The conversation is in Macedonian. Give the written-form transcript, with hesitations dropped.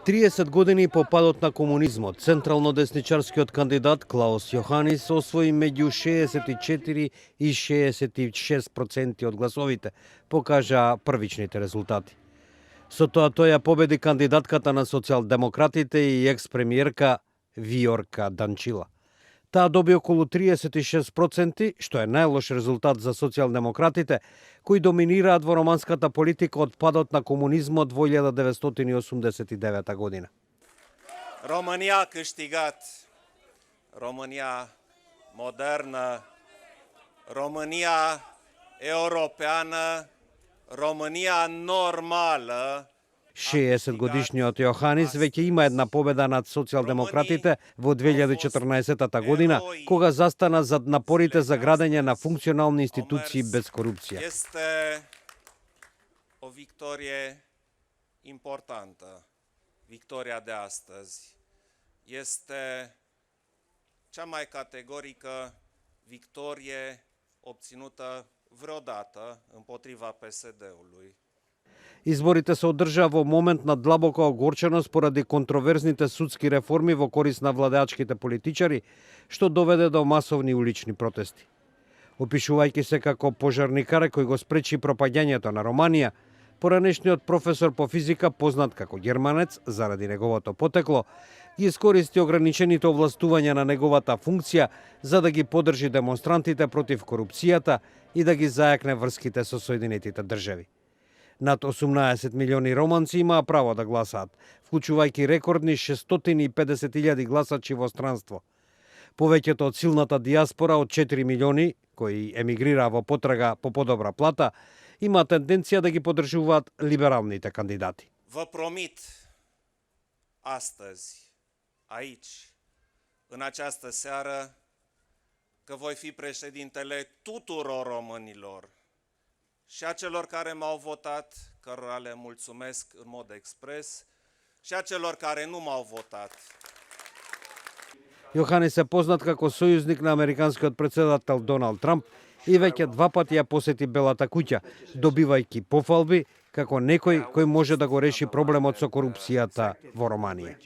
30 години по падот на комунизмот, централно-десничарскиот кандидат Клаус Јоханис освои меѓу 64 и 66% од гласовите, покажаа првичните резултати. Со тоа тој ја победи кандидатката на социјалдемократите и екс-премиерка Виорка Данчила. Таа доби околу 36%, што е најлош резултат за социјалдемократите, кои доминираат во романската политика од падот на комунизмот во 1989 година. România a câștigat, România modernă, România europeană, România normală. 60-годишниот Јоханис веќе има една победа над социјалдемократите во 2014 година, кога застана зад напорите за градење на функционални институции без корупција. Este o victorie importantă, victoria de astăzi. Este cea mai categorică victorie obținută vreodată împotriva PSD-ului. Изборите се одржаа во момент на длабока огорченост поради контроверзните судски реформи во корист на владеачките политичари, што доведе до масовни улични протести. Опишувајќи се како пожарникар кој го спречи пропаѓањето на Романија, поранешниот професор по физика, познат како германец заради неговото потекло, ги искористи ограничените овластувања на неговата функција за да ги поддржи демонстрантите против корупцијата и да ги зајакне врските со Соединетите држави. Над 18 милиони романци имаа право да гласаат, вклучувајќи рекордни 650.000 гласачи во странство. Повеќето од силната диаспора од 4 милиони, кои емигрираа во потрага по подобра плата, има тенденција да ги поддржуваат либералните кандидати. Vă promit astăzi, aici, în această seară, că voi fi președintele tuturor românilor și a celor care m-au votat, cărora le mulțumesc în mod expres, și a celor care nu m-au votat. Јоханис е познат како сојузник на американскиот председател Доналд Трамп и веќе два пати ја посети Белата куќа, добивајќи пофалби како некој кој може да го реши проблемот со корупцијата во Романија.